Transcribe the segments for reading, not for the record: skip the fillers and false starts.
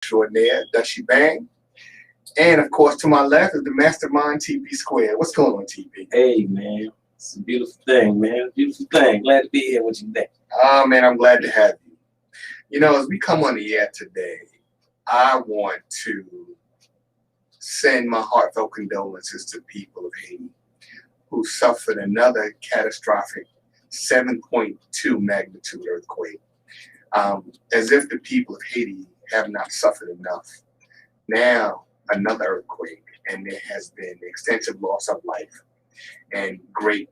extraordinaire, Dushy Bang. And of course, to my left is the mastermind, TP Square. What's going on, TP? Hey, man. It's a beautiful thing, man. Beautiful thing. Glad to be here with you today. Oh, man, I'm glad to have you. You know, as we come on the air today, I want to send my heartfelt condolences to people of Haiti who suffered another catastrophic 7.2 magnitude earthquake. As if the people of Haiti have not suffered enough. Now, another earthquake, and there has been extensive loss of life and great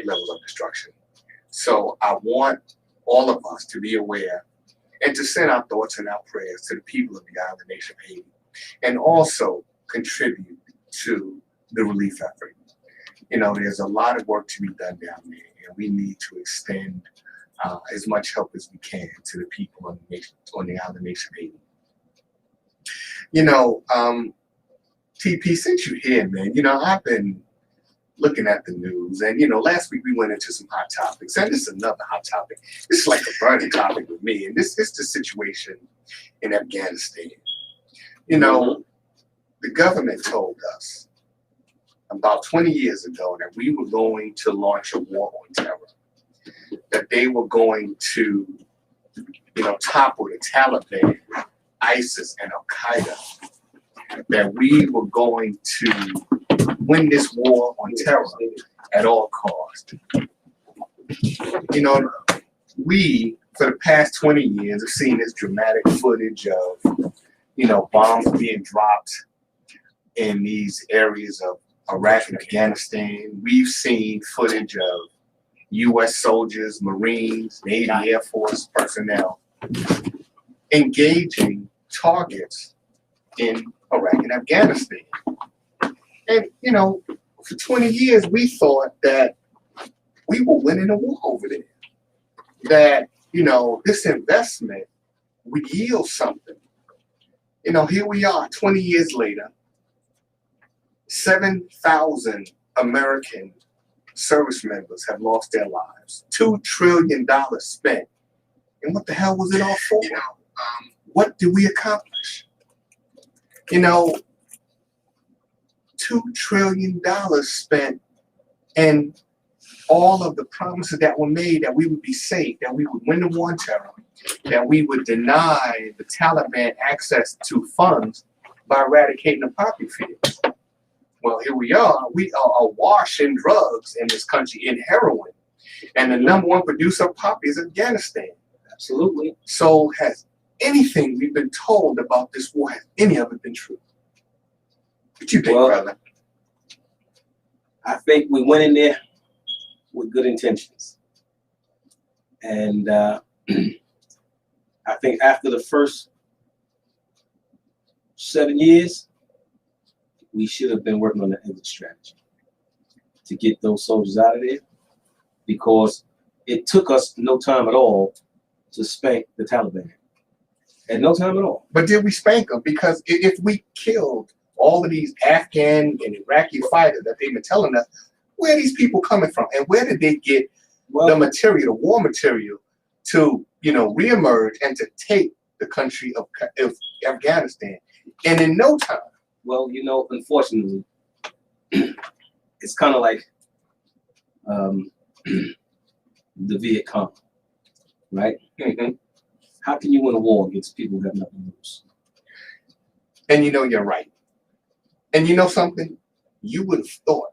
levels of destruction. So I want all of us to be aware and to send our thoughts and our prayers to the people of the island nation of Haiti, and also contribute to the relief effort. You know, there's a lot of work to be done down there, and we need to extend as much help as we can to the people on the island nation of Haiti. You know, TP, since you're here, man, you know, I've been looking at the news, and, you know, last week we went into some hot topics, and this is another hot topic. This is like a burning topic with me, and this is the situation in Afghanistan. You know, the government told us about 20 years ago that we were going to launch a war on terror, that they were going to, you know, topple the Taliban, ISIS, and Al-Qaeda, that we were going to win this war on terror at all costs. You know, we, for the past 20 years, have seen this dramatic footage of, you know, bombs being dropped in these areas of Iraq and Afghanistan. We've seen footage of U.S. soldiers, Marines, Navy, Air Force personnel engaging targets in Iraq and Afghanistan. And, you know, for 20 years, we thought that we were winning a war over there. That, you know, this investment would yield something. You know, here we are 20 years later, 7,000 American service members have lost their lives, $2 trillion spent. And what the hell was it all for? You know, what did we accomplish? You know, $2 trillion spent, and all of the promises that were made that we would be safe, that we would win the war on terror, that we would deny the Taliban access to funds by eradicating the poppy fields. Well, here we are awash in drugs in this country, in heroin. And the number one producer of poppy is Afghanistan. Absolutely. So has anything we've been told about this war, has any of it been true? What you think, brother? I think we went in there with good intentions. And I think after the first 7 years, we should have been working on the exit strategy to get those soldiers out of there, because it took us no time at all to spank the Taliban. At no time at all. But did we spank them? Because if we killed all of these Afghan and Iraqi fighters that they've been telling us, where are these people coming from? And where did they get the material, the war material, to, you know, reemerge and to take the country of Afghanistan? And in no time. Well, you know, unfortunately, it's kind of like the Viet Cong, right? How can you win a war against people who have nothing to lose? And you know, you're right. And you know something? You would have thought,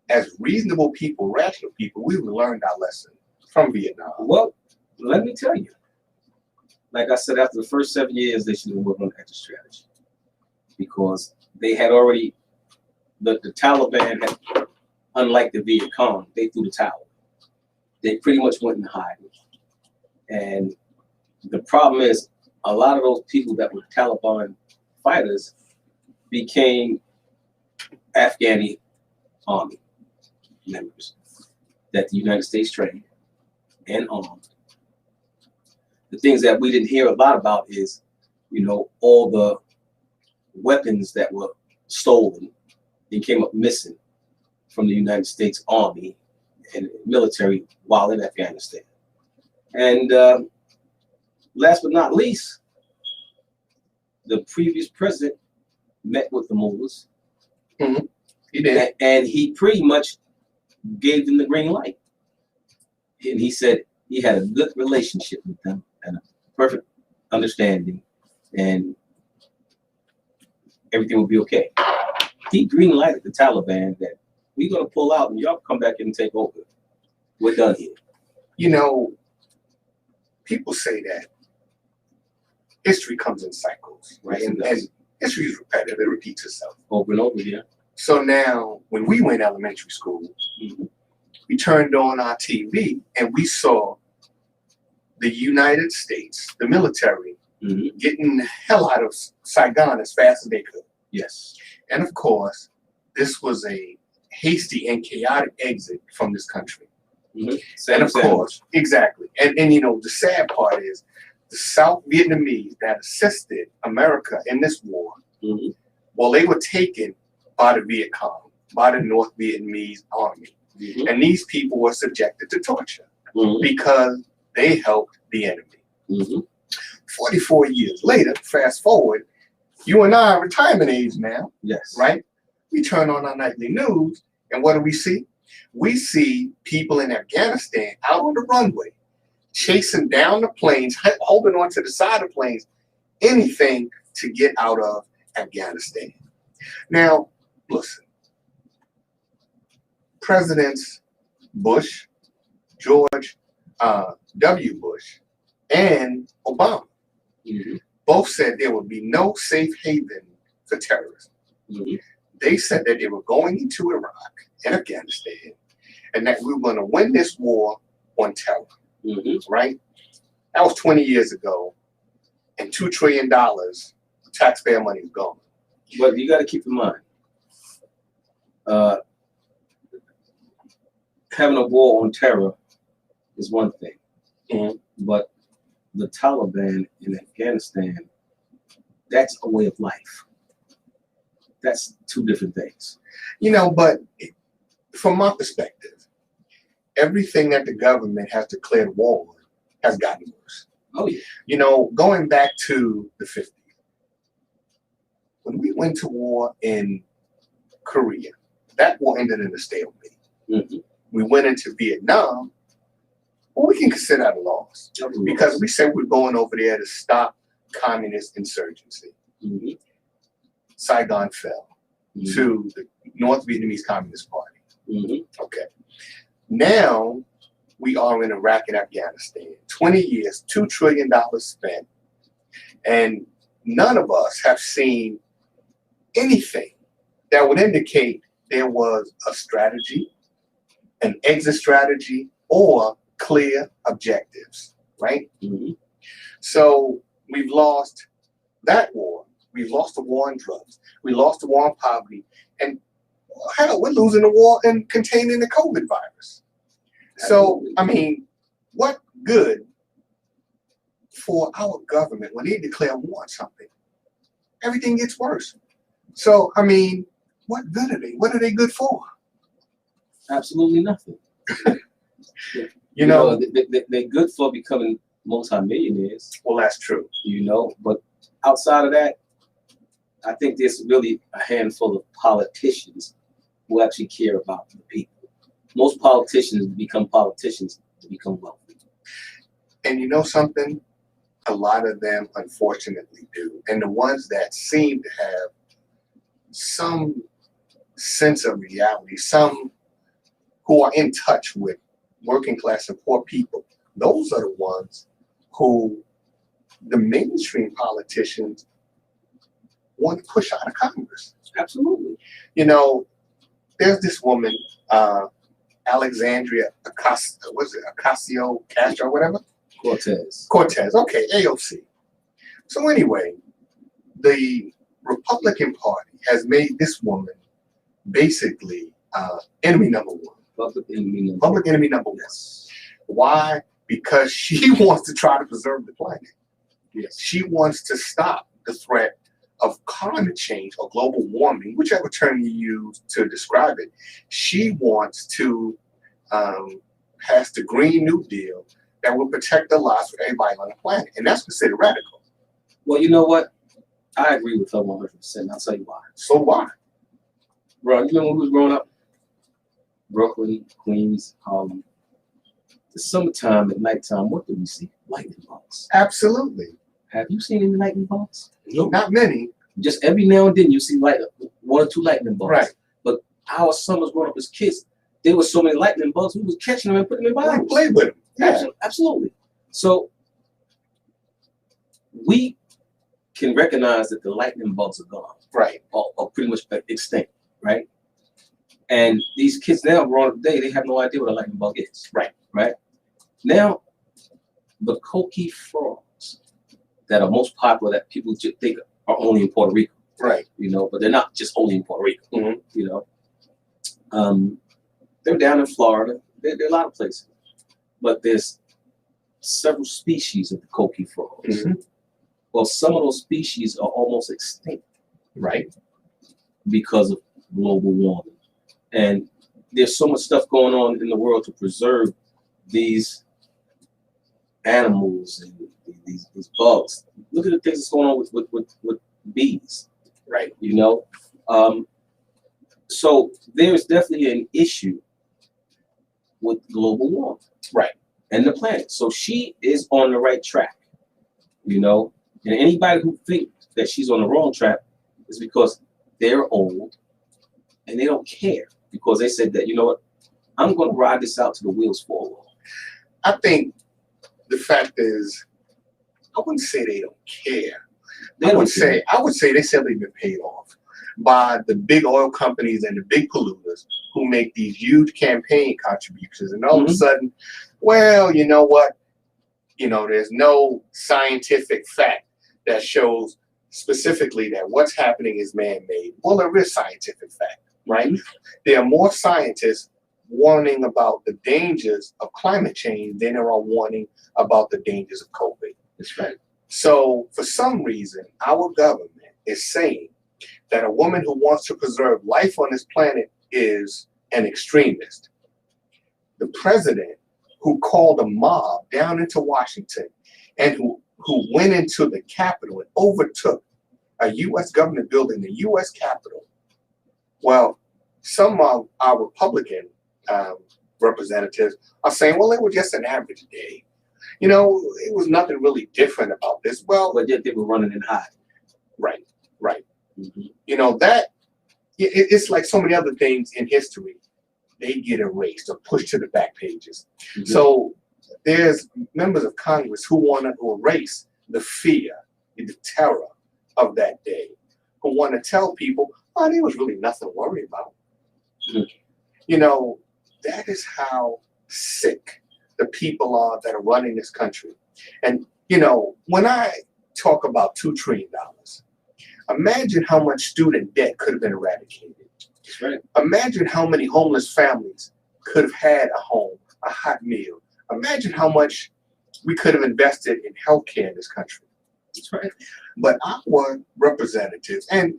as reasonable people, rational people, we would have learned our lesson from Vietnam. Well, let me tell you. Like I said, after the first 7 years, they should have worked on exit strategy, because they had already, the Taliban had, unlike the Viet Cong, they threw the towel. They pretty much went in hiding. And the problem is, a lot of those people that were Taliban fighters became Afghani army members that the United States trained and armed. The things that we didn't hear a lot about is, you know, all the weapons that were stolen and came up missing from the United States Army and military while in Afghanistan. And last but not least, the previous president met with the mullahs. Mm-hmm. He did. And he pretty much gave them the green light. And he said he had a good relationship with them and a perfect understanding, and everything would be okay. He green lighted the Taliban that we're going to pull out and y'all come back and take over. We're done here. You know, people say that history comes in cycles, right? Yes, And history is repetitive, it repeats itself. Over and over again. So now, when we went to elementary school, we turned on our TV and we saw the United States, the military, getting the hell out of Saigon as fast as they could. Yes. And of course, this was a hasty and chaotic exit from this country. And of course, exactly. And you know, the sad part is the South Vietnamese that assisted America in this war, well, they were taken by the Viet Cong, by the North Vietnamese army. And these people were subjected to torture because they helped the enemy. 44 years later, fast forward, you and I are retirement age now. Yes. Right? We turn on our nightly news, and what do we see? We see people in Afghanistan out on the runway, chasing down the planes, holding onto the side of planes, anything to get out of Afghanistan. Now, listen, Presidents Bush, George W. Bush, and Obama both said there would be no safe haven for terrorists. They said that they were going into Iraq and Afghanistan and that we were going to win this war on terror, right? That was 20 years ago, and $2 trillion taxpayer money is gone. But you got to keep in mind, having a war on terror is one thing, but the Taliban in Afghanistan, that's a way of life. That's two different things. You know, but from my perspective, everything that the government has declared war on has gotten worse. Oh, yeah. You know, going back to the 50s, when we went to war in Korea, that war ended in a stalemate. We went into Vietnam, well, we can consider that a loss because we said we're going over there to stop communist insurgency. Saigon fell to the North Vietnamese Communist Party. Okay. Now we are in Iraq and Afghanistan. 20 years, $2 trillion spent, and none of us have seen anything that would indicate there was a strategy, an exit strategy, or clear objectives, right? So we've lost that war. We've lost the war on drugs. We lost the war on poverty. And hell, we're losing the war in containing the COVID virus. So, I mean, what good for our government when they declare war on something? Everything gets worse. So, I mean, what good are they? What are they good for? Absolutely nothing. You know, they're good for becoming multimillionaires. Well, that's true. You know, but outside of that, I think there's really a handful of politicians who actually care about the people. Most politicians become politicians to become wealthy. And you know something? A lot of them, unfortunately, do. And the ones that seem to have some sense of reality, some who are in touch with working class and poor people, those are the ones who the mainstream politicians want to push out of Congress. Absolutely. You know, there's this woman, Alexandria Ocasio-Castro, whatever? Cortez, okay, AOC. So anyway, the Republican Party has made this woman basically enemy number one. Public enemy number one. Why? Because she wants to try to preserve the planet. Yes. She wants to stop the threat of climate change or global warming, whichever term you use to describe it. She wants to pass the Green New Deal that will protect the lives of everybody on the planet. And that's considered radical. Well, you know what? I agree with her 100%. I'll tell you why. So why? Bro, you remember when we was growing up? Brooklyn, Queens, the summertime at nighttime, what do we see? Lightning bugs. Absolutely. Have you seen any lightning bugs? Nope. Not many. Just every now and then you see like 1 or 2 lightning bugs. Right. But our summers growing up as kids, there were so many lightning bugs, we was catching them and putting them in bottles. We played with them. Yeah. Absolutely. So we can recognize that the lightning bugs are gone. Right. Or pretty much extinct, right? And these kids now growing up today, they have no idea what a lightning bug is. Right. Right. Now, the Koki Frogs that are most popular that people just think are only in Puerto Rico. Right. You know, but they're not just only in Puerto Rico. Mm-hmm. You know. They're down in Florida. They're a lot of places. But there's several species of the Koki frogs. Mm-hmm. Well, some of those species are almost extinct. Right. Because of global warming. And there's so much stuff going on in the world to preserve these animals and these bugs. Look at the things that's going on with bees. Right. You know? So there's definitely an issue with global warming. Right. And the planet. So she is on the right track. You know? And anybody who thinks that she's on the wrong track is because they're old and they don't care. Because they said that, you know what, I'm going to ride this out to the wheels fall off. I think the fact is, I wouldn't say they don't care. I would say they simply been paid off by the big oil companies and the big polluters who make these huge campaign contributions. And all of a sudden, well, you know what? You know, there's no scientific fact that shows specifically that what's happening is man-made. Well, there is scientific fact, right? There are more scientists warning about the dangers of climate change than there are warning about the dangers of COVID. That's right. So for some reason, our government is saying that a woman who wants to preserve life on this planet is an extremist. The president who called a mob down into Washington and who went into the Capitol and overtook a U.S. government building, the U.S. Capitol. Well, some of our Republican representatives are saying, well, it was just an average day. You know, it was nothing really different about this. Well, but yet they were running and hiding. Right, right. You know, that it's like so many other things in history. They get erased or pushed to the back pages. So there's members of Congress who want to erase the fear, the terror of that day, who want to tell people, oh, there was really nothing to worry about. You know, that is how sick the people are that are running this country. And, you know, when I talk about $2 trillion, imagine how much student debt could have been eradicated. That's right. Imagine how many homeless families could have had a home, a hot meal. Imagine how much we could have invested in healthcare in this country. That's right. But our representatives, and,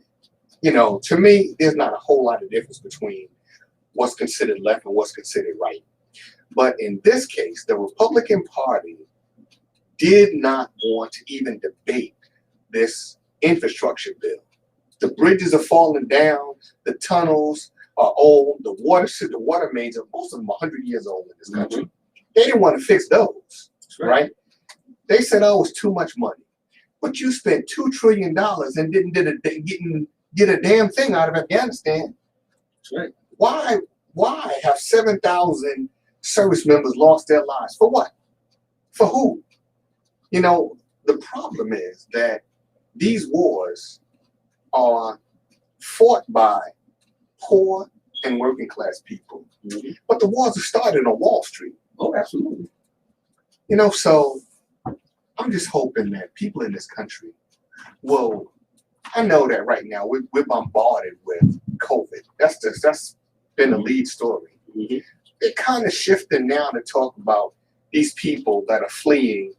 you know, to me, there's not a whole lot of difference between what's considered left and what's considered right. But in this case, the Republican Party did not want to even debate this infrastructure bill. The bridges are falling down, the tunnels are old, the water mains are, most of them are 100 years old in this country. They didn't want to fix those, right? They said, oh, it's too much money. But you spent $2 trillion and didn't get a damn thing out of Afghanistan. That's right. Why have 7,000 service members lost their lives? For what? For who? You know, the problem is that these wars are fought by poor and working class people. But the wars are started on Wall Street. Oh, absolutely. You know, so I'm just hoping that people in this country will, I know that right now we're bombarded with COVID. That's been the lead story. They're kind of shifting now to talk about these people that are fleeing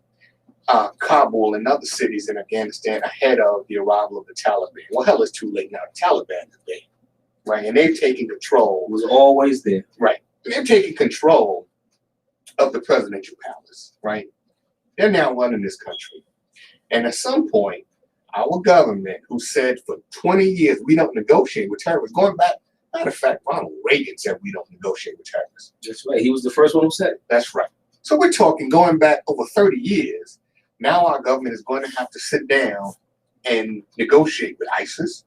Kabul and other cities in Afghanistan ahead of the arrival of the Taliban. Well, hell, it's too late now. The Taliban is there, right? And they've taken control. It was always there. Right. And they're taking control of the presidential palace, right? They're now running this country. And at some point, our government, who said for 20 years we don't negotiate with terrorists, going back, matter of fact, Ronald Reagan said we don't negotiate with terrorists. That's right. He was the first one who said it. That's right. So we're talking going back over 30 years. Now our government is going to have to sit down and negotiate with ISIS,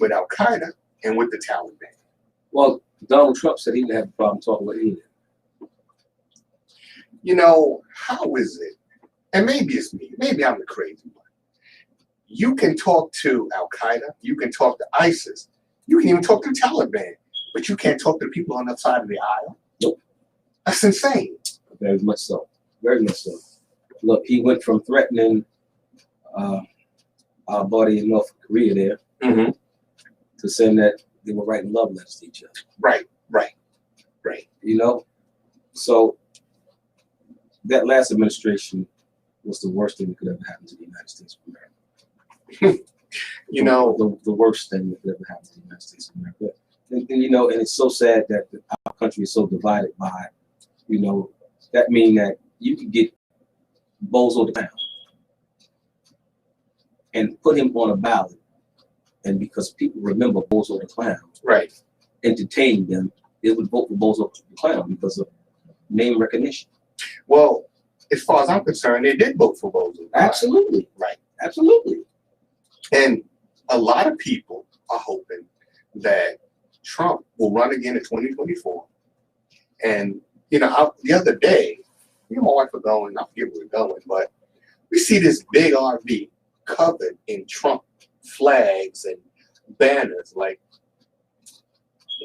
with Al Qaeda, and with the Taliban. Well, Donald Trump said he didn't have a problem talking with any of them. You know, how is it? And maybe it's me. Maybe I'm the crazy one. You can talk to Al Qaeda. You can talk to ISIS. You can even talk to the Taliban. But you can't talk to the people on the side of the aisle. Nope. That's insane. Very much so. Very much so. Look, he went from threatening our buddy in North Korea there to saying that they were writing love letters to each other. Right. You know? So that last administration was the worst thing that could ever happen to the United States of America. You know, the worst thing that could ever happen to the United States of America. And you know, and it's so sad that our country is so divided by, you know, that mean that you could get Bozo the Clown and put him on a ballot, and because people remember Bozo the Clown, right, entertain them, they would vote for Bozo the Clown because of name recognition. Well, as far as I'm concerned, they did vote for Bozo. Absolutely. Right. Absolutely. And a lot of people are hoping that Trump will run again in 2024. And, you know, the other day, me and my wife are going, I forget where we're going, but we see this big RV covered in Trump flags and banners. Like,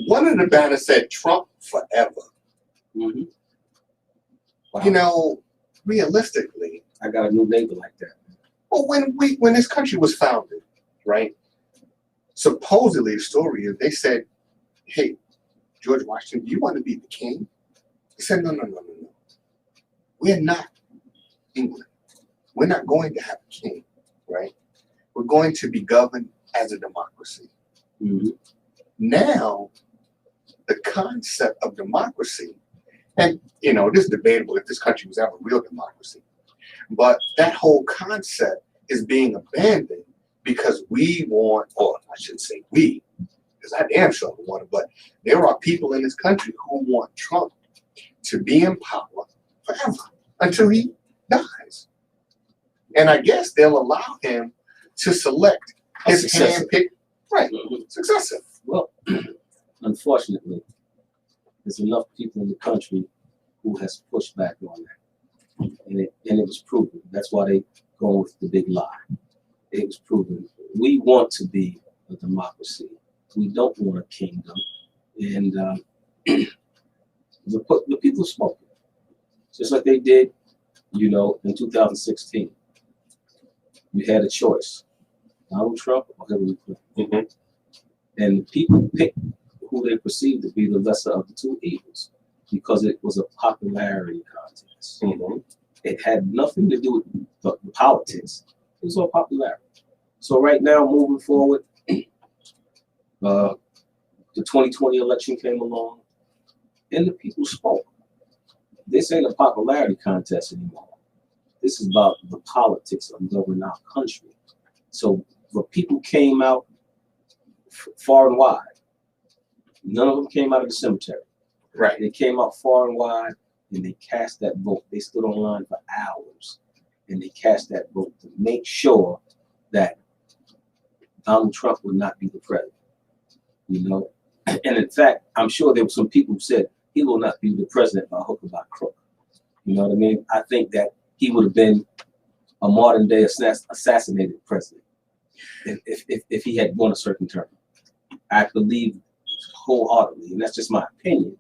one of the banners said Trump forever. Mm-hmm. Wow. You know, realistically, I got a new neighbor like that. Well, when this country was founded, right? Supposedly, the story is they said, "Hey, George Washington, do you want to be the king?" He said, "No. We're not England. We're not going to have a king, right? We're going to be governed as a democracy." Mm-hmm. Now, the concept of democracy, and you know, this is debatable if this country was ever real democracy, but that whole concept is being abandoned because we want, or I shouldn't say we, because I damn sure don't want it, but there are people in this country who want Trump to be in power forever until he dies. And I guess they'll allow him to select his handpicked successor. Well, unfortunately, there's enough people in the country who has pushed back on that. And it was proven. That's why they go with the big lie. It was proven. We want to be a democracy. We don't want a kingdom. And the people spoke. Just like they did, you know, in 2016. You had a choice. Donald Trump or Hillary Clinton. Mm-hmm. And the people picked who they perceived to be the lesser of the two evils because it was a popularity contest. Mm-hmm. It had nothing to do with the politics. It was all popularity. So right now, moving forward, the 2020 election came along, and the people spoke. This ain't a popularity contest anymore. This is about the politics of governing our country. So the people came out far and wide. None of them came out of the cemetery. Right. They came out far and wide, and they cast that vote. They stood online for hours, and they cast that vote to make sure that Donald Trump would not be the president. You know, and in fact, I'm sure there were some people who said he will not be the president by hook or by crook. You know what I mean? I think that he would have been a modern day assassinated president if he had won a certain term. I believe wholeheartedly, and that's just my opinion,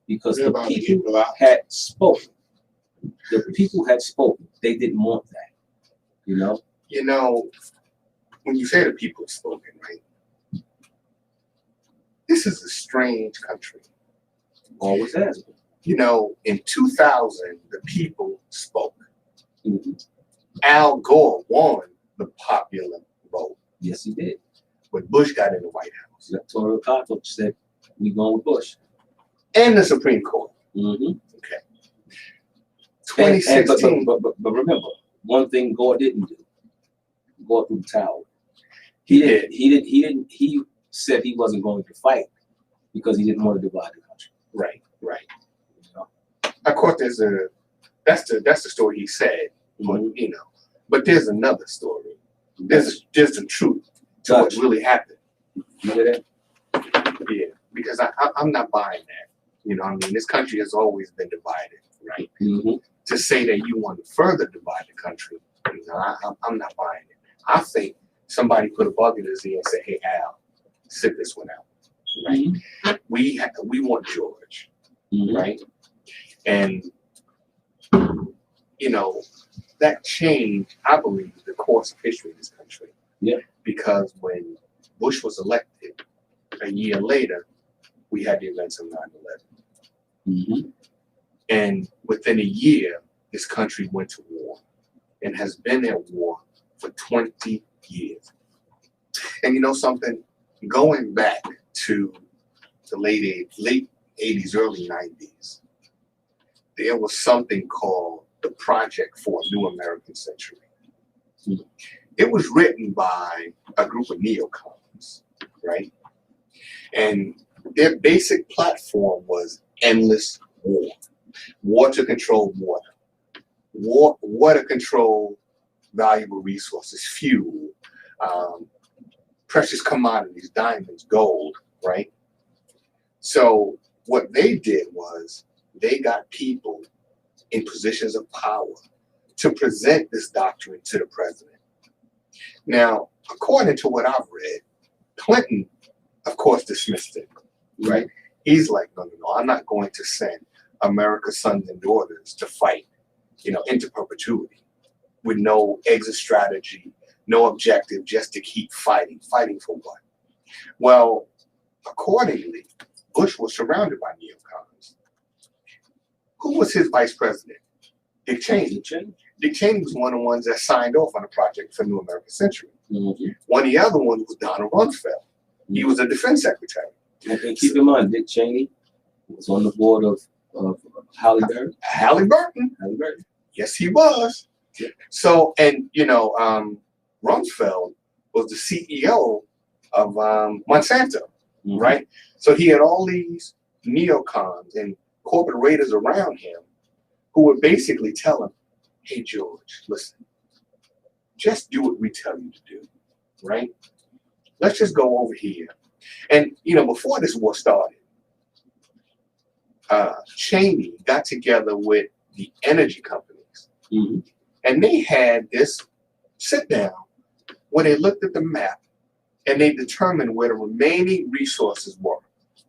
because the people had spoken. The people had spoken. They didn't want that. You know? You know, when you say the people have spoken, right? This is a strange country. Always has been. You know, in 2000, the people spoke. Mm-hmm. Al Gore won the popular vote. Yes, he did. When Bush got in the White House. The electoral college said, we going with Bush. And the Supreme Court. Mm-hmm. Okay. 2016. But remember, one thing Gore didn't do. go through the tower. He said he wasn't going to fight because he didn't want to divide the country. Right. You know? Of course, that's the story he said. But, but there's another story. There's the truth to what really happened. You hear that? Yeah, because I'm not buying that. You know what I mean? This country has always been divided, right? Mm-hmm. To say that you want to further divide the country, I'm not buying it. I think somebody put a bug in his ear and said, "Hey, Al, sit this one out." Right? Mm-hmm. We want George, right? And that changed, I believe, the course of history in this country. Yeah. Because when Bush was elected, a year later, we had the events of 9/11. And within a year, this country went to war and has been at war for 20 years. And you know something? Going back to the late 80s, early 90s, there was something called the Project for a New American Century. It was written by a group of neocons, right? And their basic platform was endless war. War to control water. War to control valuable resources, fuel, precious commodities, diamonds, gold, right? So what they did was they got people in positions of power to present this doctrine to the president. Now, according to what I've read, Clinton, of course, dismissed it, right? He's like, no, I'm not going to send America's sons and daughters to fight, into perpetuity with no exit strategy, no objective, just to keep fighting. Fighting for what? Well, accordingly, Bush was surrounded by neocons. Who was his vice president? Dick Cheney. Dick Cheney was one of the ones that signed off on the Project for New American Century. One of the other ones was Donald Rumsfeld. He was a defense secretary. And keep in mind, Dick Cheney was on the board of Halliburton. Halliburton. Yes, he was. Yeah. So, and Rumsfeld was the CEO of Monsanto, right? So he had all these neocons and corporate raiders around him who would basically tell him, "Hey, George, listen, just do what we tell you to do, right? Let's just go over here." And, before this war started, Cheney got together with the energy companies. And they had this sit down where they looked at the map and they determined where the remaining resources were: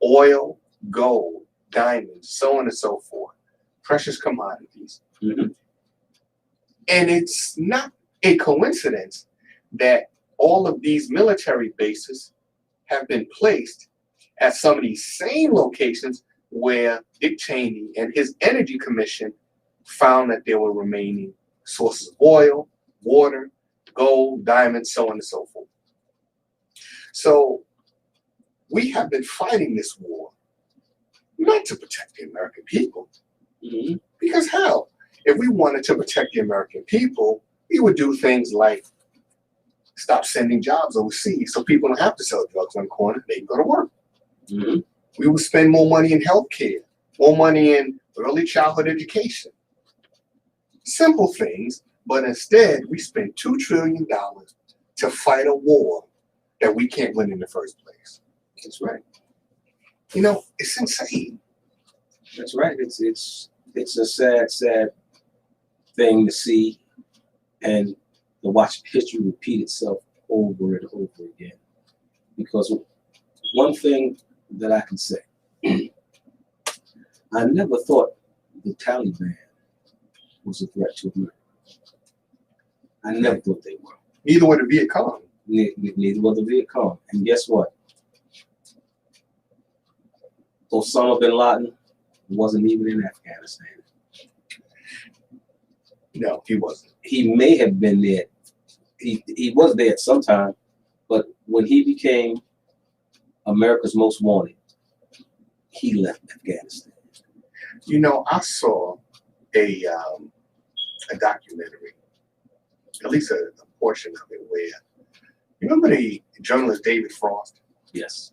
oil, gold, diamonds, so on and so forth, precious commodities. And it's not a coincidence that all of these military bases have been placed at some of these same locations where Dick Cheney and his Energy Commission found that there were remaining sources of oil, water, gold, diamonds, so on and so forth. So we have been fighting this war not to protect the American people. Because hell, if we wanted to protect the American people, we would do things like stop sending jobs overseas so people don't have to sell drugs on the corner. They can go to work. We would spend more money in healthcare, more money in early childhood education. Simple things, but instead we spend $2 trillion to fight a war that we can't win in the first place. That's right. It's insane. That's right. It's a sad thing to see and to watch history repeat itself over and over again. Because one thing that I can say, I never thought the Taliban was a threat to America. I never thought they were. Neither were the Viet Cong. Neither were the Viet Cong. And guess what? Osama bin Laden wasn't even in Afghanistan. No, he wasn't. He may have been there. He was there at some time, but when he became America's most wanted, he left Afghanistan. I saw a documentary, at least a portion of it where, you remember the journalist David Frost? Yes.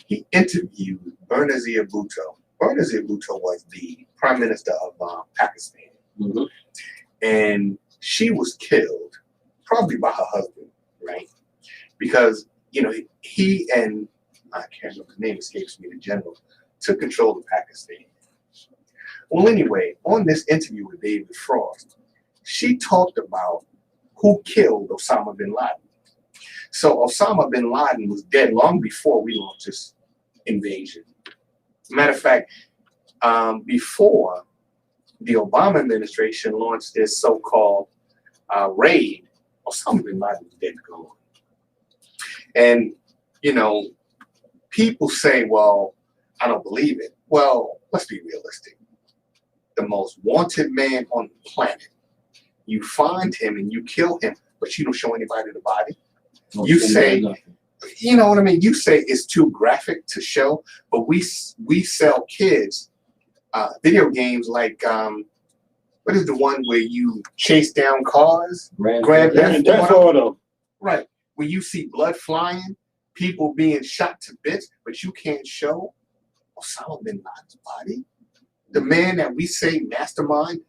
He interviewed Benazir Bhutto. Benazir Bhutto was the prime minister of Pakistan. Mm-hmm. And she was killed probably by her husband, right? Because, he and, I can't remember, the name escapes me, the general, took control of Pakistan. Well, anyway, on this interview with David Frost, she talked about who killed Osama bin Laden. So Osama bin Laden was dead long before we launched this invasion. Matter of fact, before the Obama administration launched this so-called raid, Osama bin Laden was dead and gone. And, people say, well, I don't believe it. Well, let's be realistic. The most wanted man on the planet, you find him and you kill him, but you don't show anybody the body. You say, you know what I mean? You say it's too graphic to show, but we sell kids video games like, what is the one where you chase down cars? Grand Theft Auto. Right. Where you see blood flying, people being shot to bits, but you can't show Osama bin Laden's body. The man that we say mastermind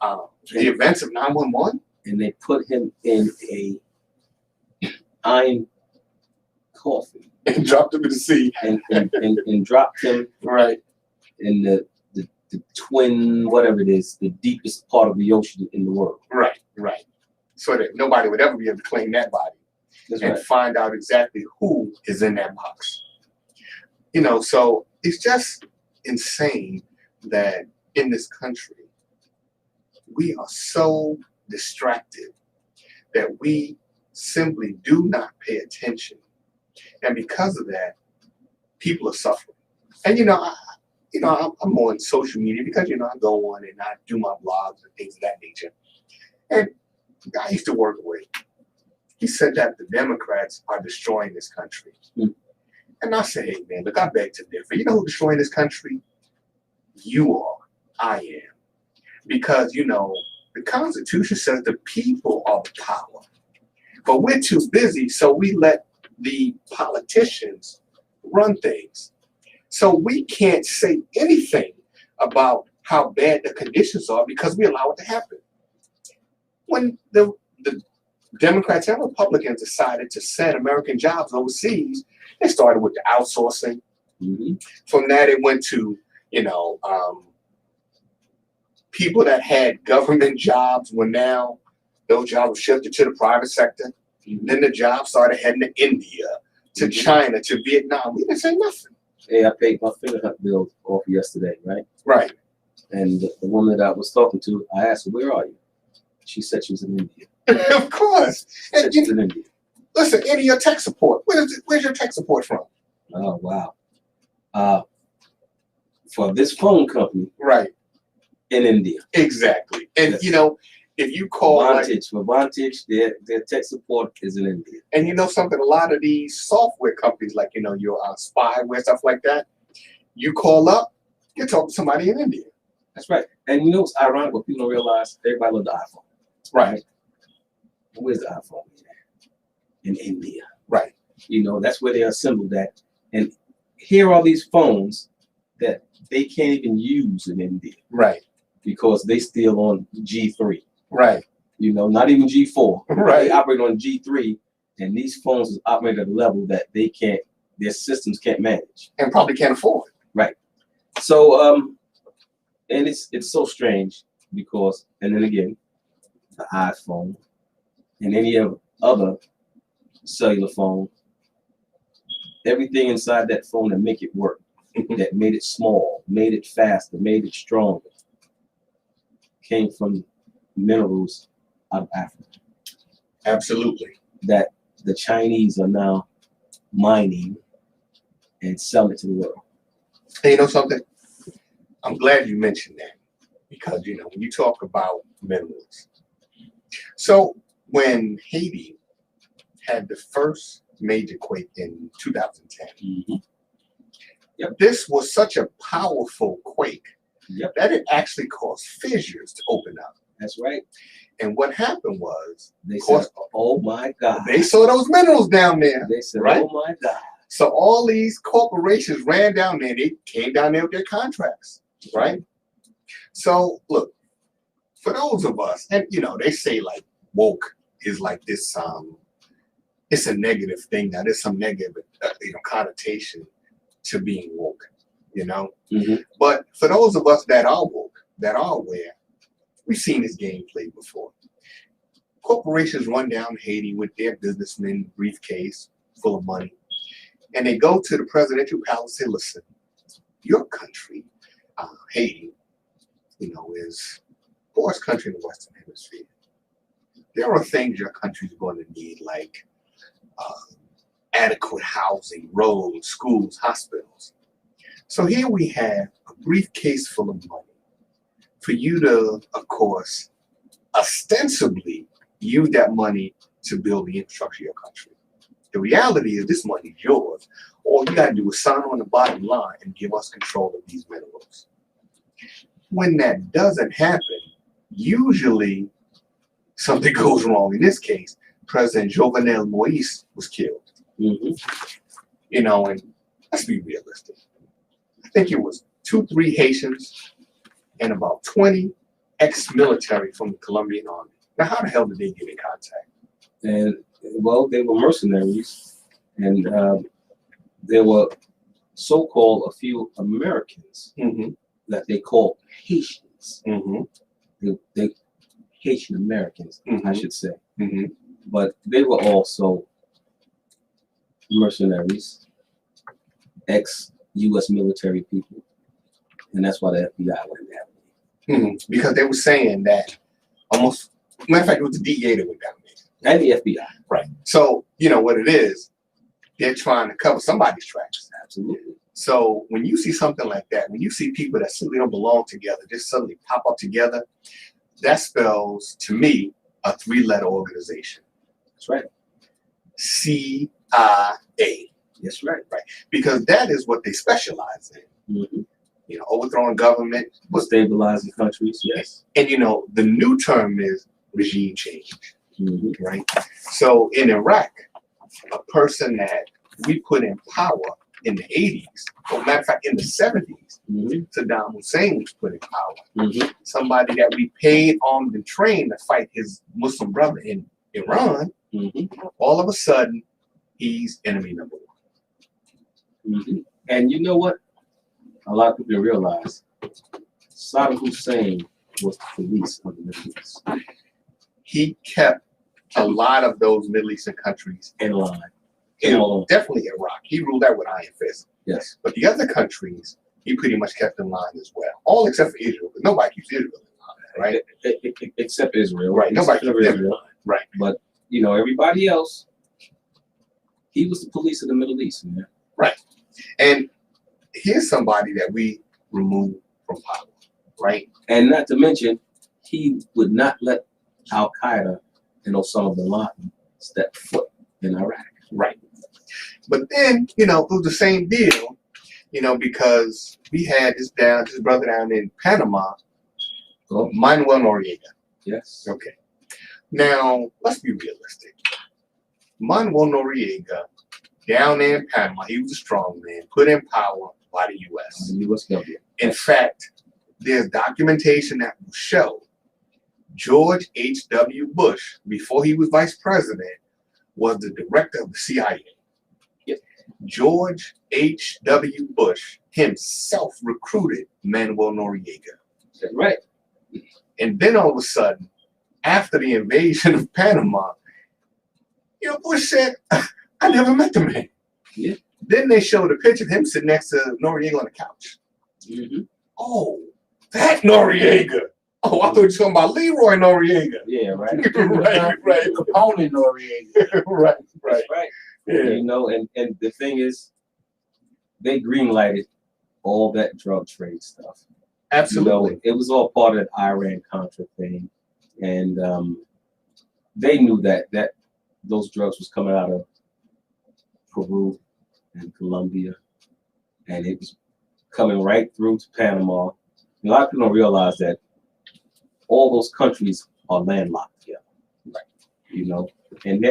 the events of 9/11. And they put him in a iron coffin. And dropped him in the sea. And dropped him right in the twin, whatever it is, the deepest part of the ocean in the world. Right. So that nobody would ever be able to claim that body. That's and right. Find out exactly who is in that box. So it's just insane that in this country, we are so distracted that we simply do not pay attention. And because of that, people are suffering. And, I'm on social media because, I go on and I do my blogs and things of that nature. And the guy I used to work with, he said that the Democrats are destroying this country. Mm. And I said, hey, man, look, I beg to differ. You know who's destroying this country? You are. I am. Because, the Constitution says the people are the power. But we're too busy, so we let the politicians run things. So we can't say anything about how bad the conditions are because we allow it to happen. When the Democrats and Republicans decided to send American jobs overseas, they started with the outsourcing. Mm-hmm. From that, it went to, people that had government jobs were now, those jobs were shifted to the private sector. Mm-hmm. Then the jobs started heading to India, to mm-hmm. China, to Vietnam. We didn't say nothing. Hey, I paid my fingerhut bill off yesterday, right? Right. And the woman that I was talking to, I asked her, where are you? She said she was in India. Of course. And in India. Listen, India tech support. Where's your tech support from? Oh, wow. For this phone company. Right. In India. Exactly. And, yes. If you call Vantage, their tech support is in India. And something, a lot of these software companies, like, your spyware, stuff like that, you call up, you talk to somebody in India. That's right. And what's ironic, what people don't realize, everybody loves the iPhone. Right. Where's the iPhone? In India. Right. That's where they assembled that. And here are these phones that they can't even use in India. Right. Because they still on G3. Right. Not even G4. Right. They operate on G3, and these phones operate at a level that their systems can't manage. And probably can't afford. Right. So, and it's so strange because, and then again, the iPhone and any other cellular phone, everything inside that phone that make it work, that made it small, made it faster, made it stronger, came from minerals out of Africa. Absolutely. That the Chinese are now mining and selling to the world. And you know something? I'm glad you mentioned that because, when you talk about minerals. So when Haiti had the first major quake in 2010, mm-hmm. Yep. This was such a powerful quake. Yep. That it actually caused fissures to open up. That's right. And what happened was, They of course, said, "Oh my God!" they saw those minerals down there. They said, right? "Oh my God!" So all these corporations ran down there. They came down there with their contracts, right? So look, for those of us, and they say like woke is like this. It's a negative thing. Now there's some negative, connotation to being woke, Mm-hmm. But for those of us that are woke, that are aware, we've seen this game played before. Corporations run down Haiti with their businessmen briefcase full of money, and they go to the presidential palace and say, listen, your country, Haiti, is the poorest country in the Western Hemisphere. There are things your country's going to need, like adequate housing, roads, schools, hospitals. So here we have a briefcase full of money for you to, of course, ostensibly use that money to build the infrastructure of your country. The reality is this money is yours. All you got to do is sign on the bottom line and give us control of these minerals. When that doesn't happen, usually something goes wrong. In this case, President Jovenel Moïse was killed. Mm-hmm. And let's be realistic. I think it was 2-3 Haitians and about 20 ex-military from the Colombian army. Now, how the hell did they get in contact? And well, they were mercenaries, and there were so-called a few Americans that they called Haitians. They Haitian Americans, I should say. But they were also mercenaries, ex-U.S. military people, and that's why the FBI went down. Because they were saying that almost, matter of fact, it was the DEA that went down there. And the FBI. Right. So, what it is, they're trying to cover somebody's tracks. Absolutely. So when you see something like that, when you see people that simply don't belong together, just suddenly pop up together, that spells, to me, a 3-letter organization. That's right. CIA. That's right. Right. Because that is what they specialize in. Overthrowing government. Stabilizing countries, yes. And, the new term is regime change. Right. So in Iraq, a person that we put in power in the 80s, or matter of fact, in the 70s, Saddam Hussein was put in power. Somebody that we paid, armed, and trained to fight his Muslim brother in Iran, all of a sudden, he's enemy number 1. And you know what? A lot of people don't realize Saddam Hussein was the police of the Middle East. He kept a lot of those Middle Eastern countries in line. Definitely Iraq. He ruled that with iron fist. Yes. But the other countries, he pretty much kept in line as well. All except for Israel, because nobody keeps Israel in line, right? Except Israel. Right. Nobody keeps Israel in line. Right. But, everybody else, he was the police of the Middle East. Man. Right. And here's somebody that we removed from power, right? And not to mention, he would not let Al Qaeda and Osama bin Laden step foot in Iraq. Right. But then, it was the same deal, because we had this brother down in Panama, Manuel Noriega. Yes. Okay. Now, let's be realistic. Manuel Noriega, down there in Panama, he was a strong man, put in power by the U.S. The U.S. government. In fact, there's documentation that will show George H.W. Bush, before he was vice president, was the director of the CIA. George H.W. Bush himself recruited Manuel Noriega. That's right. And then all of a sudden, after the invasion of Panama, Bush said, I never met the man. Yeah. Then they showed a picture of him sitting next to Noriega on the couch. Oh, that Noriega. Oh, I thought you were talking about Leroy Noriega. Yeah, right. right. Opponent Noriega. right. Yeah. And the thing is, they greenlighted all that drug trade stuff. Absolutely. It was all part of the Iran-Contra thing. And they knew that those drugs was coming out of Peru and Colombia. And it was coming right through to Panama. A lot of people don't realize that all those countries are landlocked together. Right. You know, and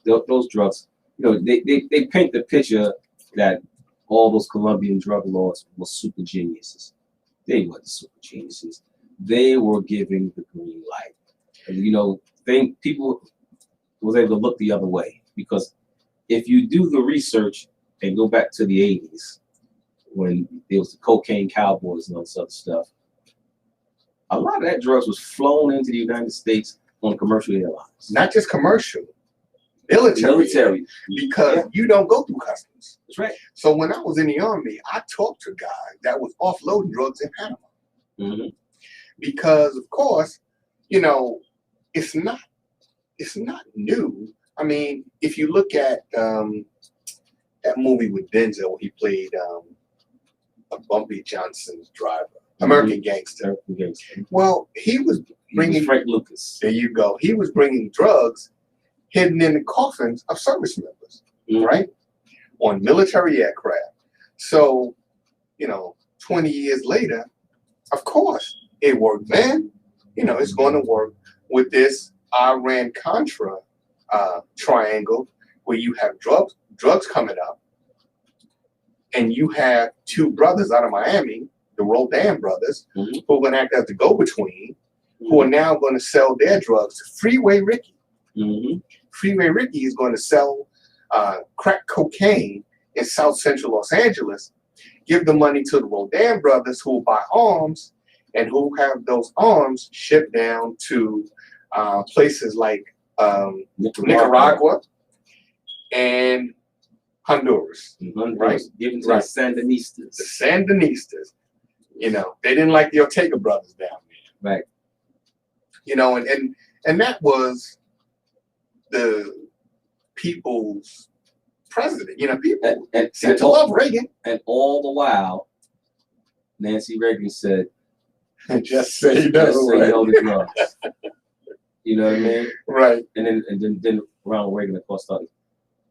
those drugs, you know, they paint the picture that all those Colombian drug lords were super geniuses. They weren't super geniuses. They were giving the green light. And, you know, people was able to look the other way, because if you do the research and go back to the 80s, when there was the cocaine cowboys and all this other stuff, a lot of that drugs was flown into the United States on commercial airlines. Not just commercial, military. Because you don't go through customs. That's right. So when I was in the Army, I talked to a guy that was offloading drugs in Panama. Mm-hmm. Because of course, you know, it's not new. I mean, if you look at that movie with Denzel, he played a Bumpy Johnson's driver, American Gangster. Well, he was bringing Frank Lucas. There you go. He was bringing drugs hidden in the coffins of service members, right, on military aircraft. So, you know, 20 years later, of course, it worked then. You know, it's going to work with this Iran-Contra triangle, where you have drugs coming up, and you have two brothers out of Miami, the Roldan brothers, who are going to act as the go-between, who are now going to sell their drugs to Freeway Ricky. Freeway Ricky is going to sell crack cocaine in South Central Los Angeles, give the money to the Roldan brothers, who will buy arms, and who have those arms shipped down to places like Nicaragua and Honduras. Right? Given to the Sandinistas. The Sandinistas. You know, they didn't like the Ortega brothers down there. Right. You know, and that was the people's president. You know, people seem to love Reagan. And all the while, Nancy Reagan said, just say no, say no to drugs. You know what I mean? Right. And then Ronald Reagan, of course, thought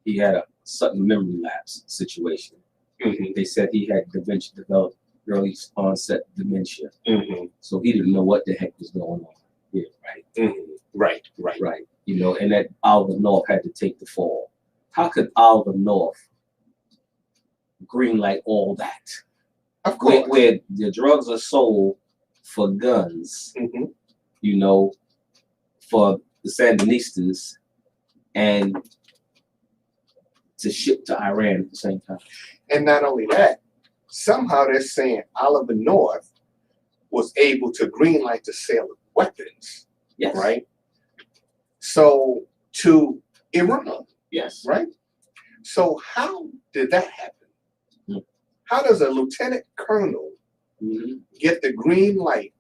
he had a sudden memory lapse situation. They said he had developed early onset dementia. So he didn't know what the heck was going on here, right? Right. You know, and that Oliver North had to take the fall. How could Oliver North greenlight all that? Of course. Where the drugs are sold for guns, you know, for the Sandinistas, and to ship to Iran at the same time. And not only that, somehow they're saying Oliver North was able to greenlight the sale of weapons. Yes. Right? So to Iran. Yes. Right? So how did that happen? How does a lieutenant colonel get the green light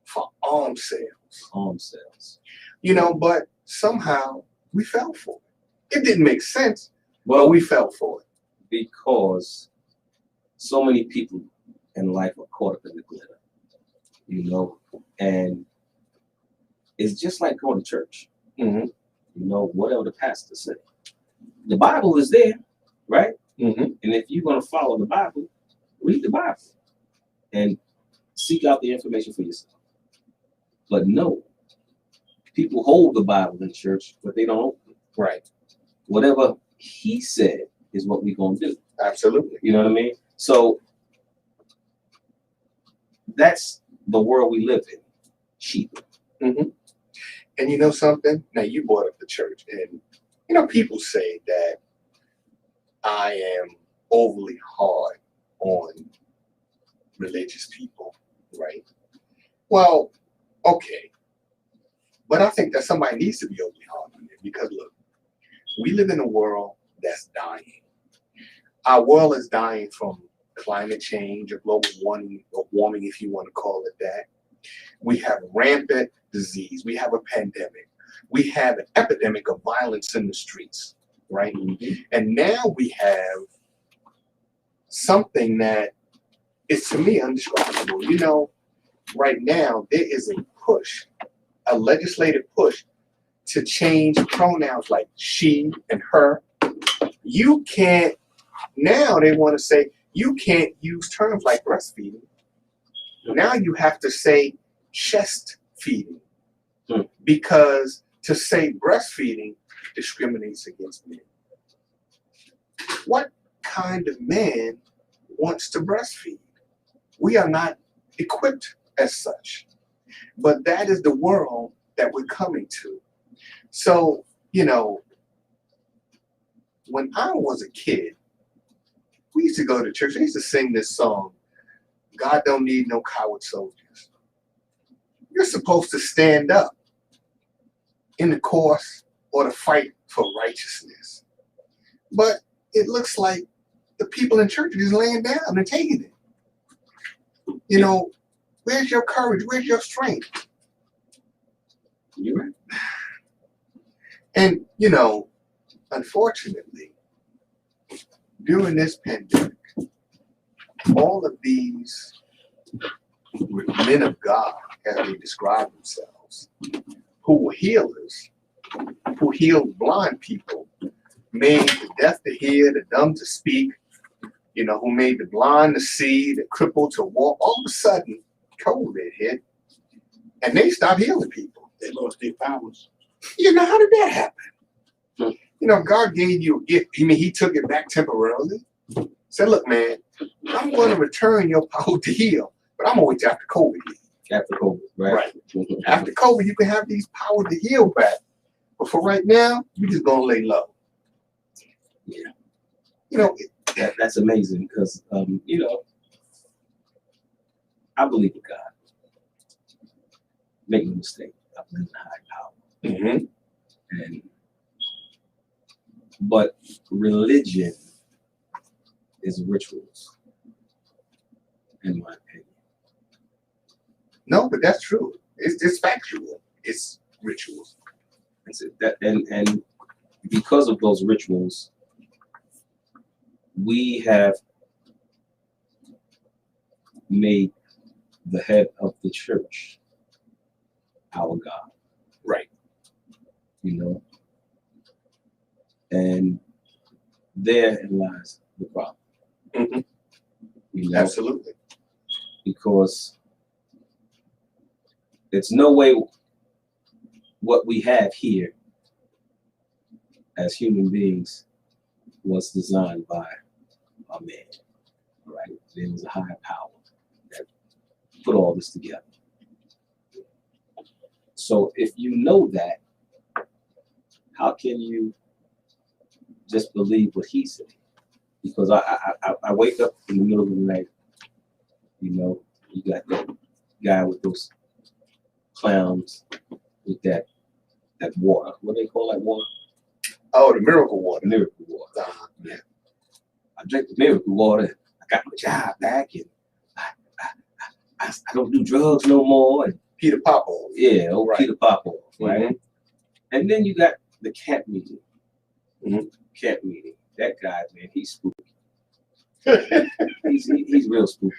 for arms sales? Arms sales. You know, but somehow we fell for it. It didn't make sense, but we fell for it. Because so many people in life are caught up in the glitter, you know, and it's just like going to church. You know, whatever the pastor said. The Bible is there, right? And if you're going to follow the Bible, read the Bible and seek out the information for yourself. But no, people hold the Bible in church, but they don't open it. Right. Whatever he said is what we're going to do. Absolutely. You know what I mean? So that's the world we live in. Cheap. And you know something? Now you brought up the church, and you know, people say that I am overly hard on religious people, right? Well, okay. But I think that somebody needs to be overly hard on it, because look, we live in a world that's dying. Our world is dying from climate change or global warming, if you want to call it that. We have rampant disease. We have a pandemic. We have an epidemic of violence in the streets, right? And now we have something that is, to me, undescribable. You know, right now there is a push, a legislative push, to change pronouns like she and her. You can't, now they want to say you can't use terms like breastfeeding. Now you have to say chest feeding, because to say breastfeeding discriminates against men. What kind of man wants to breastfeed? We are not equipped as such, but that is the world that we're coming to. So, you know, when I was a kid, we used to go to church. They used to sing this song, God don't need no coward soldiers. You're supposed to stand up in the cause or the fight for righteousness. But it looks like the people in church are just laying down and taking it. You know, where's your courage? Where's your strength? You're right. And, you know, unfortunately, during this pandemic, all of these men of God, as they describe themselves, who were healers, who healed blind people, made the deaf to hear, the dumb to speak, you know, who made the blind to see, the crippled to walk. All of a sudden, COVID hit, and they stopped healing people. They lost their powers. You know, how did that happen? You know, God gave you a gift. I mean, he took it back temporarily. Said, look, man, I'm going to return your power to heal, but I'm going to wait till after COVID. After COVID, right? After COVID, you can have these powers to heal back. But for right now, we're just going to lay low. Yeah. You know, That's amazing because, you know, I believe in God. Make no mistake, I believe in high power. And but religion is rituals, in my opinion. no, but that's true. It's factual. It's rituals. That's it. And because of those rituals, we have made the head of the church our God. Right. You know? And therein lies the problem. You know? Absolutely. Because it's no way what we have here as human beings was designed by a man, right? There was a higher power that put all this together. So if you know that, how can you just believe what he said? Because I wake up in the middle of the night, you know, you got that guy with those clowns with that water. What do they call that water? Oh, the miracle water. Miracle water. Yeah. I drank the miracle water. I got my job back, and I don't do drugs no more. And Peter Popo. yeah, old Right. Peter Popo, right? And then you got the camp meeting. Camp meeting. That guy, man, he's spooky. he's real spooky.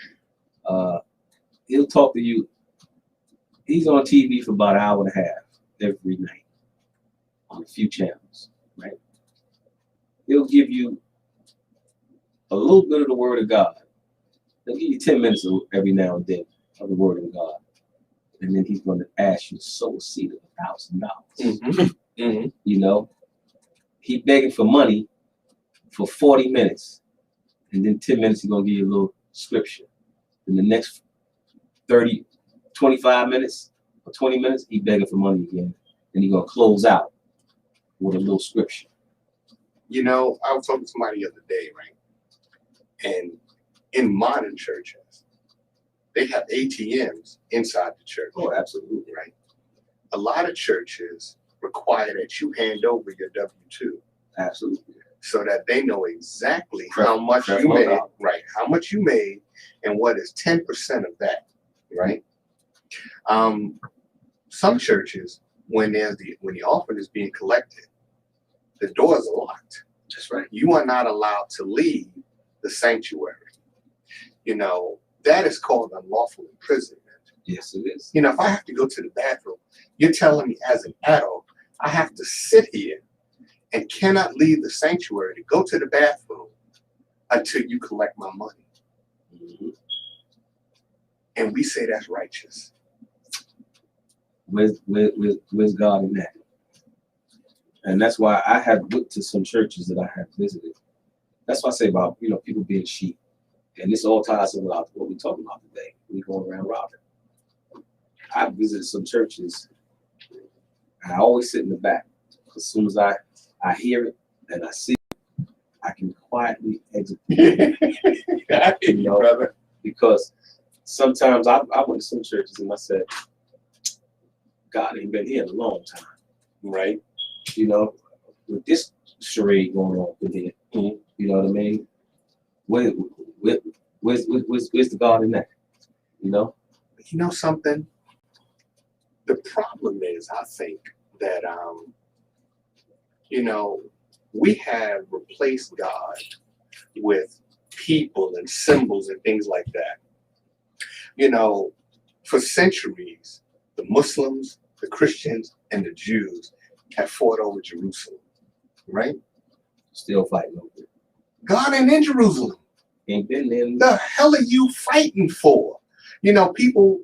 He'll talk to you. He's on TV for about an hour and a half every night on a few channels, right? He'll give you a little bit of the word of God. He'll give you 10 minutes every now and then of the word of God. And then he's going to ask you to sow a seed of $1,000. You know, he begging for money for 40 minutes. And then 10 minutes, he's going to give you a little scripture. In the next 30, 25 minutes or 20 minutes, he begging for money again. And he's going to close out with a little scripture. You know, I was talking to somebody the other day, right? And in modern churches, they have ATMs inside the church. Oh, absolutely. Right. A lot of churches require that you hand over your W-2. Absolutely. So that they know exactly how much you made, right? How much you made, and what is 10% of that, right? Some churches, when the offering is being collected, the doors are locked. That's right. You are not allowed to leave the sanctuary. You know, that is called unlawful imprisonment. Yes, it is. You know, if I have to go to the bathroom, you're telling me as an adult, I have to sit here and cannot leave the sanctuary to go to the bathroom until you collect my money. And we say that's righteous. Where's God in that? And that's why I have went to some churches that I have visited. That's why I say about, people being sheep. And this all ties in with what we're talking about today. We're going around robbing. I visited some churches. I always sit in the back. As soon as I hear it and I see it, I can quietly exit. Brother. Because sometimes I went to some churches and I said, God ain't been here in a long time. Right? With this charade going on with here, you know what I mean? Where's the God in that? You know something? The problem is, I think that we have replaced God with people and symbols and things like that. For centuries, the Muslims, the Christians, and the Jews have fought over Jerusalem, right? Still fighting over it. God ain't in Jerusalem. Ain't been there. The hell are you fighting for? People,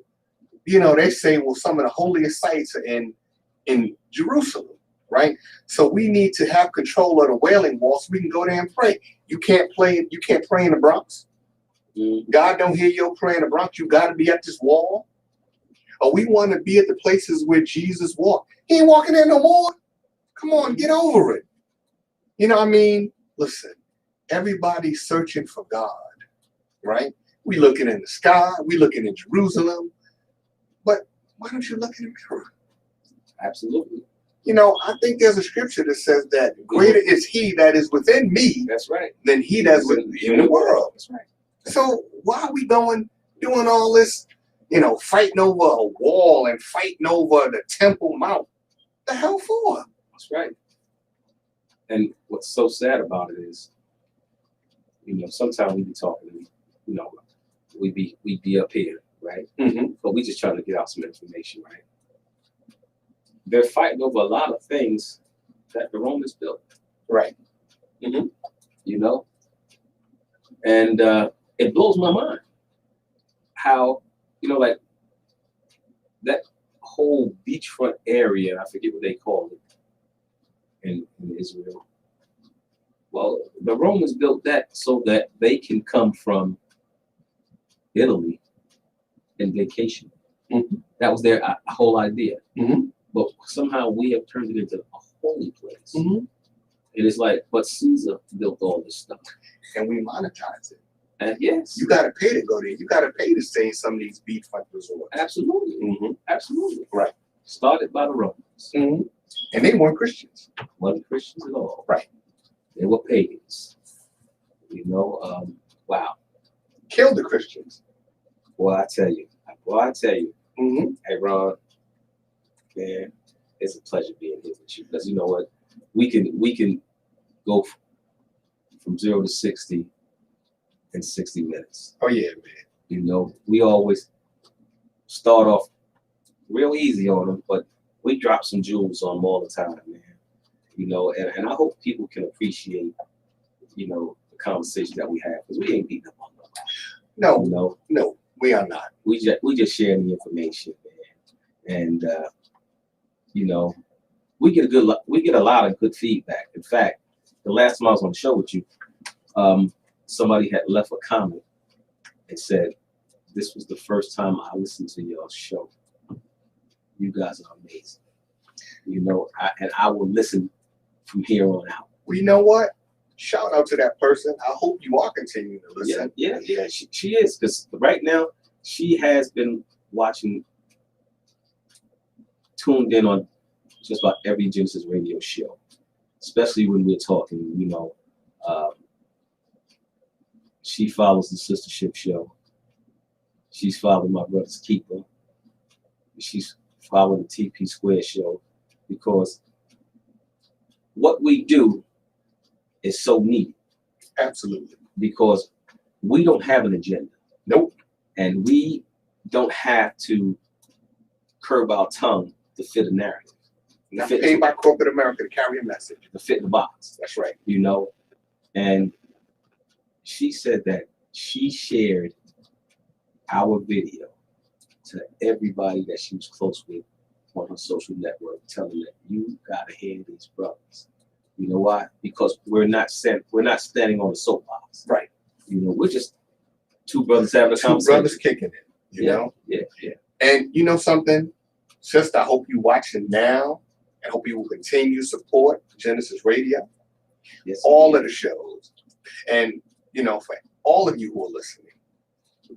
they say, well, some of the holiest sites are in Jerusalem, right? So we need to have control of the Wailing Wall so we can go there and pray. You can't pray in the Bronx. God don't hear your prayer in the Bronx. You got to be at this wall. Or we want to be at the places where Jesus walked. He ain't walking there no more. Come on, get over it. Listen, everybody's searching for God, right? We looking in the sky. We looking in Jerusalem. But why don't you look in the mirror? Absolutely. I think there's a scripture that says that greater is he that is within me. That's right. Than he that's in the world. That's right. So why are we doing all this, fighting over a wall and fighting over the Temple Mount? The hell for? That's right. And what's so sad about it is, sometimes we be talking, we be up here, right? Mm-hmm. But we just trying to get out some information, right? They're fighting over a lot of things that the Romans built. Right. Mm-hmm. And it blows my mind how, like that whole beachfront area, I forget what they call it in Israel. Well, the Romans built that so that they can come from Italy and vacation. Mm-hmm. That was their whole idea. Mm-hmm. But somehow we have turned it into a holy place. Mm-hmm. And it's like, but Caesar built all this stuff. And we monetize it. And yes. You got to pay to go there. You got to pay to stay in some of these beachfront resorts. Absolutely. Mm-hmm. Absolutely. Right. Started by the Romans. Mm-hmm. And they weren't Christians. Wasn't Christians at all. Right. They were pagans. Wow. Killed the Christians. Well, I tell you. Mm-hmm. Hey, Ron, man, it's a pleasure being here with you. Because you know what? We can go from 0 to 60 in 60 minutes. Oh, yeah, man. We always start off real easy on them, but we drop some jewels on them all the time, man. And I hope people can appreciate, the conversation that we have, because we ain't beating up on nobody. No, we are not. We just sharing the information, man. And we get a lot of good feedback. In fact, the last time I was on the show with you, somebody had left a comment and said, "This was the first time I listened to your show. You guys are amazing. I will listen from here on out." Well, you know what? Shout out to that person. I hope you are continuing to listen. Yeah. She is, because right now she has been tuned in on just about every Gynesis Radio show, especially when we're talking. She follows the Sistership show. She's following My Brother's Keeper. She's following the TP Square show, because what we do is so neat. Absolutely. Because we don't have an agenda. Nope. And we don't have to curb our tongue to fit a narrative. Not paid by corporate America to carry a message. To fit the box. That's right. And she said that she shared our video to everybody that she was close with on her social network telling them you gotta hear these brothers. You know why? Because we're not standing on the soapbox. Right. You know, we're just two brothers having a Two conversation. brothers kicking it, you know? Yeah. And you know something, sister, I hope you're watching now. I hope you will continue to support Gynesis Radio, Yes, all of the shows. And, you know, for all of you who are listening,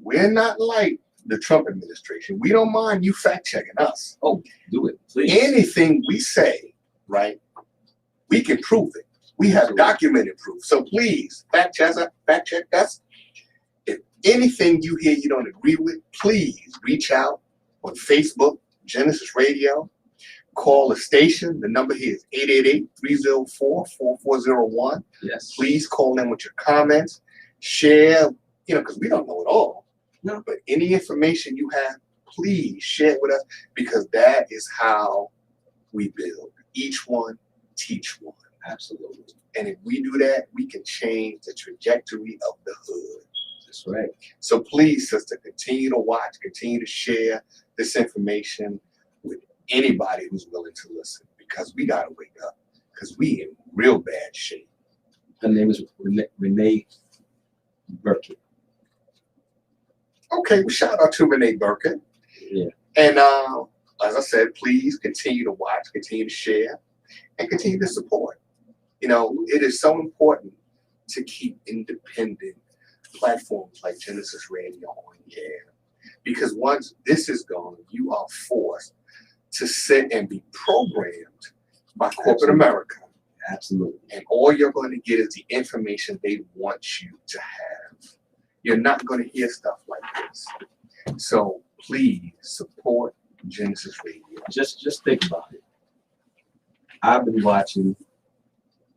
we're not like the Trump administration. We don't mind you fact checking us. Oh, do it, please. Anything we say, right, we can prove it. We have documented proof. So please fact check us. If anything you hear you don't agree with, please reach out on Facebook, Gynesis Radio. Call the station. The number here is 888-304-4401. Yes. Please call in with your comments. Share, you know, because we don't know it all. No. But any information you have, please share it with us, because that is how we build. Each one, teach one. Absolutely. And if we do that, we can change the trajectory of the hood. That's right. So please, sister, continue to watch, continue to share this information with anybody who's willing to listen, because we got to wake up, because we in real bad shape. Her name is Renee Burkett. Okay, well, shout out to Renee Burkett. Yeah. And as I said, please continue to watch, continue to share, and continue to support. You know, it is so important to keep independent platforms like Gynesis Radio on the air, because once this is gone, you are forced to sit and be programmed by corporate America. Absolutely. And all you're going to get is the information they want you to have. You're not going to hear stuff like this. So please support Gynesis Radio. Just think about it. I've been watching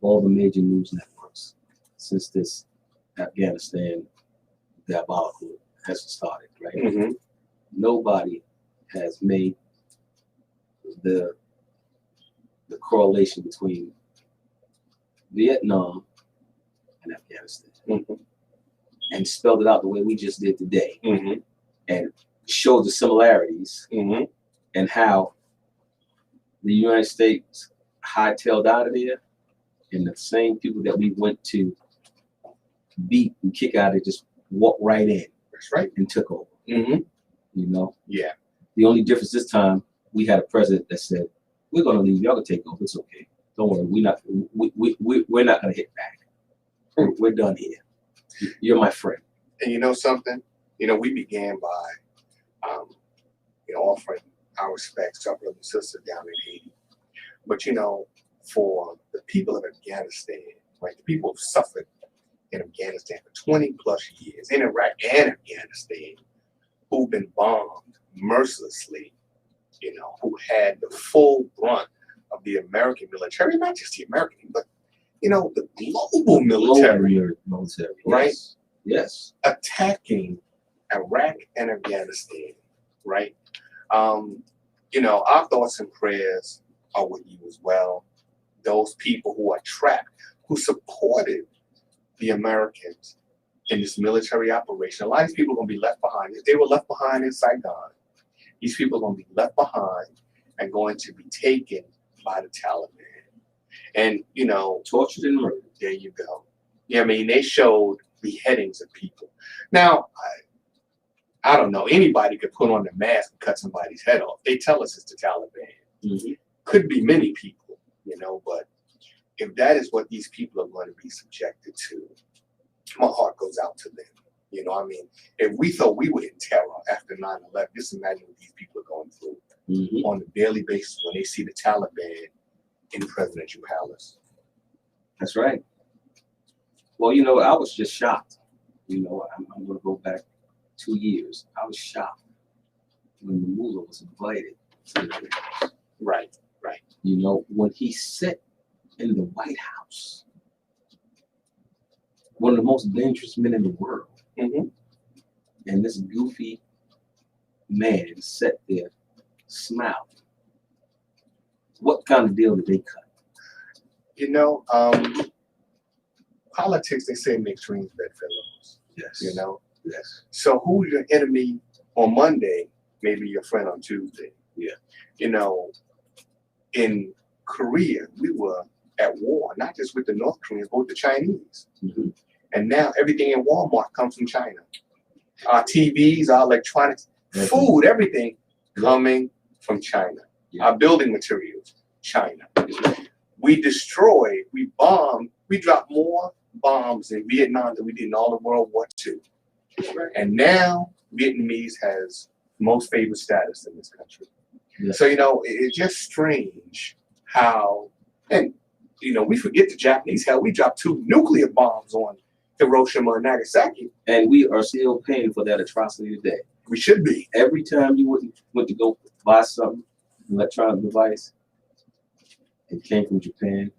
all the major news networks since this Afghanistan diabolical has started, right? Mm-hmm. Nobody has made the correlation between Vietnam and Afghanistan, Mm-hmm. and spelled it out the way we just did today, Mm-hmm. and showed the similarities Mm-hmm. and how the United States hightailed out of there, and the same people that we went to beat and kick out of just walked right in. That's right. And took over. Mm-hmm. You know? Yeah. The only difference this time, we had a president that said, "We're gonna leave, y'all can take over, it's okay. Don't worry, we're not gonna hit back. We're done here. You're my friend." And you know something? You know, we began by offering our respects to our brothers and sisters down in Haiti. But you know, for the people of Afghanistan, right, the people who suffered in Afghanistan for 20 plus years, in Iraq and Afghanistan, who've been bombed mercilessly, you know, who had the full brunt of the American military, not just the American, but, you know, the global military, right? Yes. Attacking Iraq and Afghanistan, right? You know, our thoughts and prayers are with you as well. Those people who are trapped, who supported the Americans in this military operation. A lot of these people are going to be left behind. If they were left behind in Saigon, these people are going to be left behind and going to be taken by the Taliban. And, you know, Tortured and murdered. there you go. Yeah, I mean, they showed beheadings of people. Now, I don't know, anybody could put on a mask and cut somebody's head off. They tell us it's the Taliban. Mm-hmm. Could be many people, you know, but if that is what these people are going to be subjected to, my heart goes out to them. You know, I mean, if we thought we were in terror after 9/11, just imagine what these people are going through on a daily basis when they see the Taliban in presidential palace. That's right. Well, you know, I was just shocked. You know, I'm going to go back 2 years. I was shocked when the Mullah was invited to the White House. Right. You know, when he sat in the White House, one of the most dangerous men in the world, Mm-hmm. and this goofy man sat there smiling. What kind of deal did they cut? You know, politics, they say, makes dreams bedfellows. Yes. You know? Yes. So who's your enemy on Monday may be your friend on Tuesday. Yeah. You know, in Korea, we were at war, not just with the North Koreans, but with the Chinese. Mm-hmm. And now everything in Walmart comes from China. Our TVs, our electronics, food, everything coming from China. Yeah. Our building materials, China. We destroyed, we bombed, we dropped more bombs in Vietnam than we did in all of World War II. And now Vietnamese has most favored status in this country. Yeah. So, you know, it's just strange how, and, you know, we forget the Japanese. Hell, we dropped 2 nuclear bombs on Hiroshima and Nagasaki. And we are still paying for that atrocity today. We should be. Every time you went to go buy something, electronic device, it came from Japan,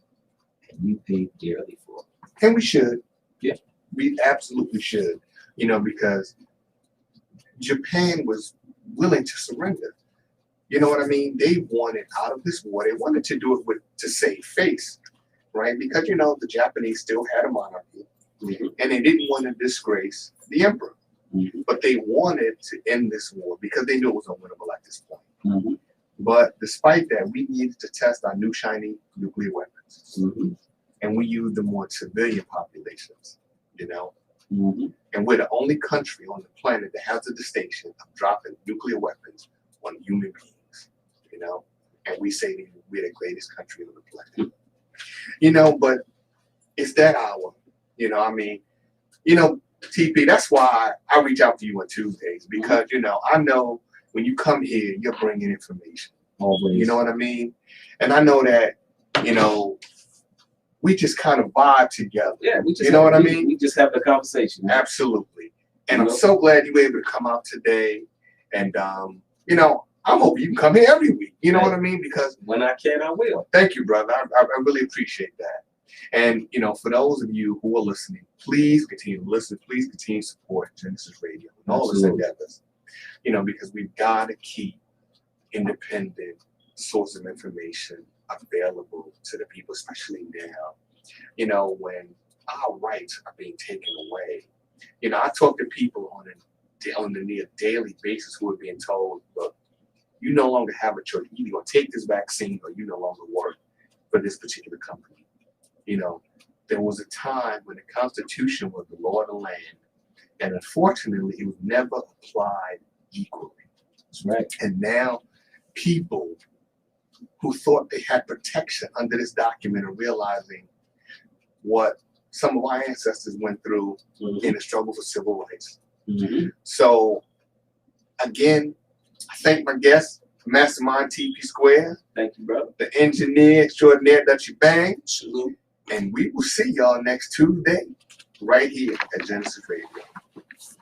and you paid dearly for it. And we should. Yeah. We absolutely should. You know, because Japan was willing to surrender. You know what I mean? They wanted out of this war. They wanted to do it to save face, right? Because, you know, the Japanese still had a monarchy, and they didn't want to disgrace the emperor. But they wanted to end this war because they knew it was unwinnable at this point. But despite that, we needed to test our new shiny nuclear weapons. And we used them on civilian populations, you know? And we're the only country on the planet that has the distinction of dropping nuclear weapons on human beings, you know? And we say that we're the greatest country on the planet. You know, but it's that hour, you know, I mean, you know, TP, that's why I reach out to you on Tuesdays, because, you know, I know when you come here, you're bringing information. Always. You know what I mean? And I know that, you know, we just kind of vibe together. Yeah, we just You know what I mean? We just have the conversation. Absolutely. And You I'm know? so glad you were able to come out today. And, you know, I'm hoping you can come here every week. You know what I mean? Because When I can, I will. thank you, brother. I really appreciate that. And, you know, for those of you who are listening, please continue to listen. Please continue to support Gynesis Radio and all its Absolutely. endeavors. You know, because we've got to keep independent source of information available to the people, especially now. You know, when our rights are being taken away. You know, I talk to people on a near daily basis who are being told, look, you no longer have a choice. You're going to take this vaccine or you no longer work for this particular company. You know, there was a time when the Constitution was the law of the land, and unfortunately, it was never applied equally. That's right. And now people who thought they had protection under this document are realizing what some of our ancestors went through in the struggle for civil rights. So, again, I thank my guest, Mastermind TP Square, Thank you, brother. the engineer extraordinaire Dutchy Bang, Salute. and we will see y'all next Tuesday right here at Gynesis Radio.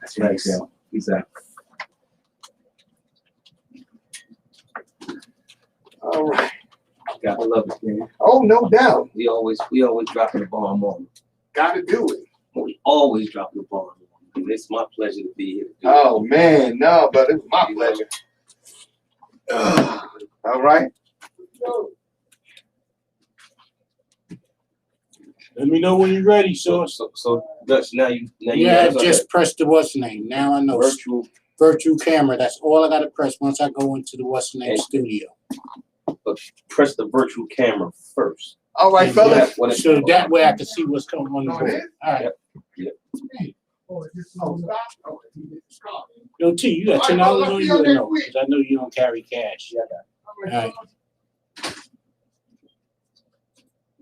That's right, Sam. Exactly. All right. Gotta love it, man. Oh, no doubt. We always dropping the bomb on them. Gotta do it. We always dropping the bomb on them. And it's my pleasure to be here. To do Oh, man. No, but it was my pleasure. All right. Let me know when you're ready, so So Dutch, now you yeah, know just press the what's the name. Now I know virtual camera. That's all I gotta press once I go into the what's the name studio. but press the virtual camera first. All right, fellas. So that way I can see what's coming on the Oh, board. it is? All right. Yep. Yo, T, you got $10 on you or no? Because I know you don't carry cash. Yeah, I got All right.